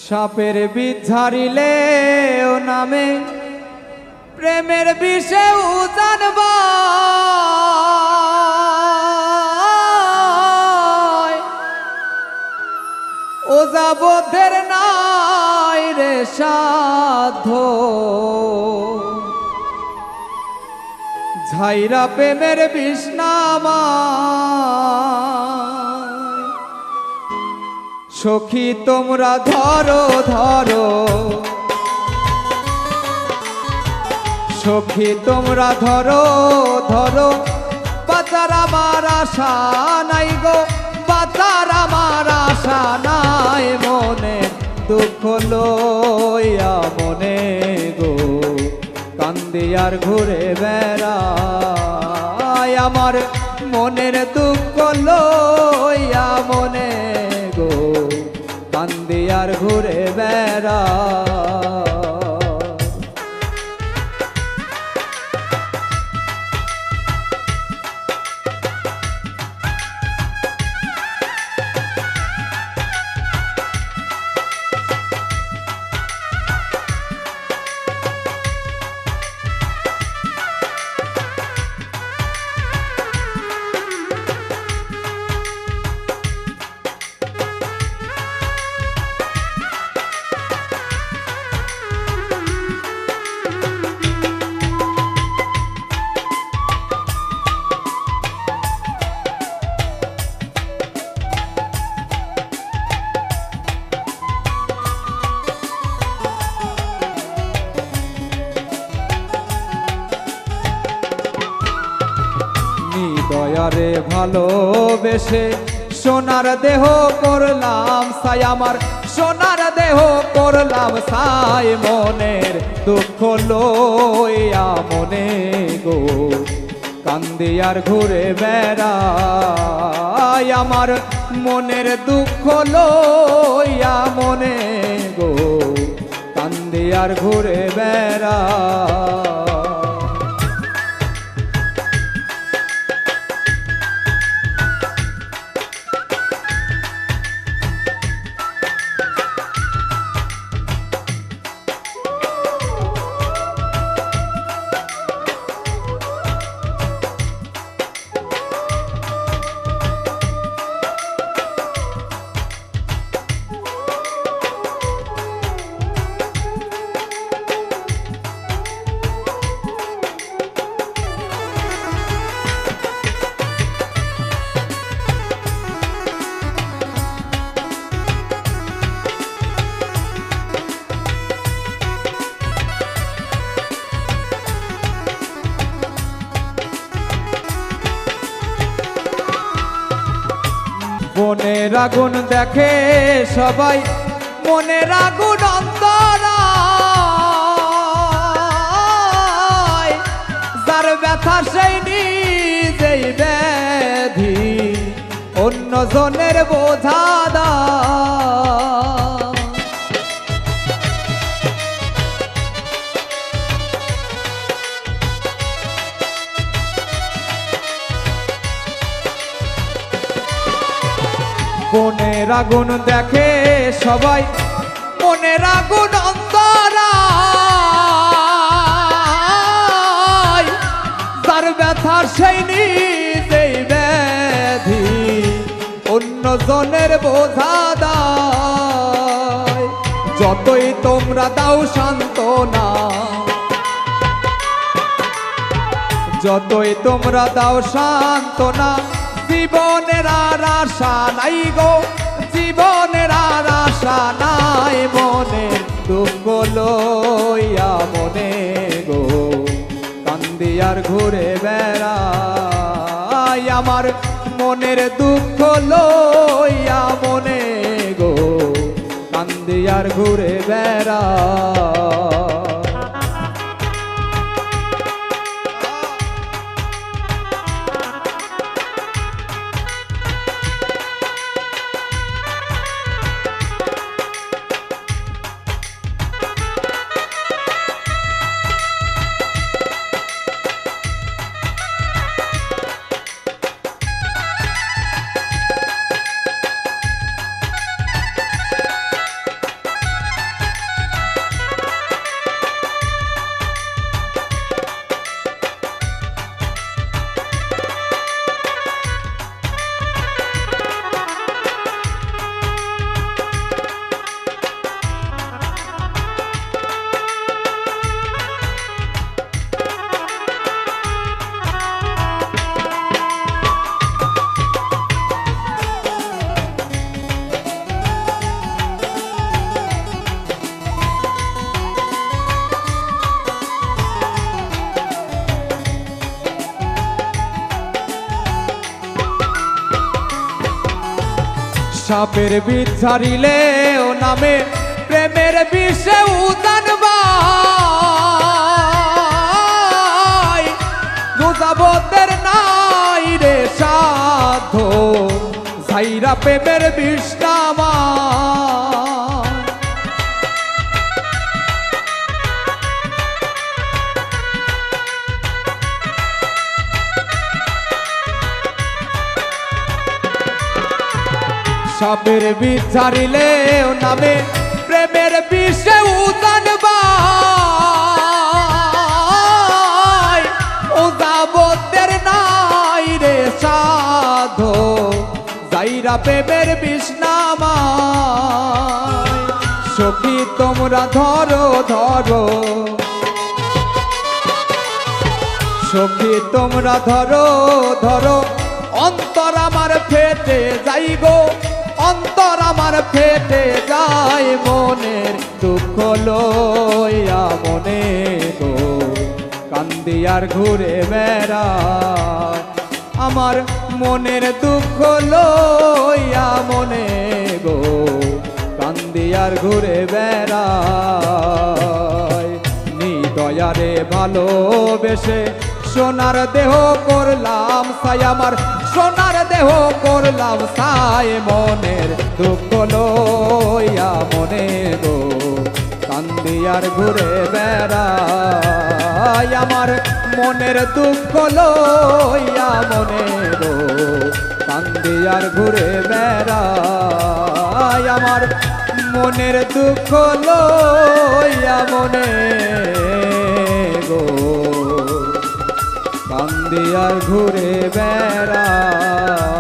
সাপের বিষ ঝাড়িলে ও নামে প্রেমের বিষে জানবা ও যাবতের নাই রে সাধ্য ঝাইরা প্রেমের বিষ নামা সখী তোমরা ধরো ধরো সখী তোমরা ধরো ধরো বাঁচার আমার আশা নাই গো বাঁচার আমার আশা নাই মনে দুঃখ লইয়া মনে গো কান্দি আর ঘুরে বেড়াই আমার মনের দুঃখ লইয়া মনে গো কান্দি আর ঘুরে বেড়াই দয়ারে ভালোবেসে সোনার দেহ করলাম সাই আমার সোনার দেহ করলাম সাই মনের দুঃখ লইয়া মনে গো কান্দি আর ঘুরে বেড়াই আমার মনের দুঃখ লইয়া মনে গো কান্দি আর ঘুরে বেড়াই মনের আগুন দেখে সবাই মনের আগুন অন্তরায় যার ব্যথা সেই নিজেই ব্যাধি অন্য জনের বোঝা মনের আগুন দেখে সবাই মনের আগুন অন্তরায় তার ব্যথা সেই নিজেই ব্যাধি অন্য জনের বোঝা দায় যতই তোমরা দাও সান্ত্বনা যতই তোমরা দাও সান্ত্বনা জীবনের আর আশা নাই গো জীবনের আর আশা নাই মনে দুঃখ লইয়া মনে গো কান্দি আর ঘুরে বেড়াই আমার মনের দুঃখ লইয়া মনে গো কান্দি আর ঘুরে বেড়াই সাপের বিষ ঝাড়িলে ও নামে প্রেমের বিষে উদান ভাই বুঝাবতের নাই রে সাধ্য ঝাইরা প্রেমের বিষ নামা সাপের বিষ ঝাড়িলে ও নামে প্রেমের বিষে উদান ভাই উদাবতের নাই রে সাধো যাইরা প্রেমের বিষ নামায় সখী তোমরা ধরো ধরো সখী তোমরা ধরো ধরো অন্তর আমার ফেটে যাই গো অন্তর আমার ফেটে যায় মনের দুঃখ লইয়া মনে গো কান্দি আর ঘুরে বেড়ায় আমার মনের দুঃখ লইয়া মনে গো কান্দি আর ঘুরে বেড়ায় নিদয়ারে ভালোবেসে সোনার দেহ করলাম সাই আমার সোনার দেহ করলাম সাই মনের দুঃখ লইয়া মনে গো কান্দি আর ঘুরে বেড়াই আমার মনের দুঃখ লইয়া মনে গো কান্দি আর ঘুরে বেড়াই আমার মনের দুঃখ লইয়া মনে গো কান্দি আর ঘুরে বেড়ায়।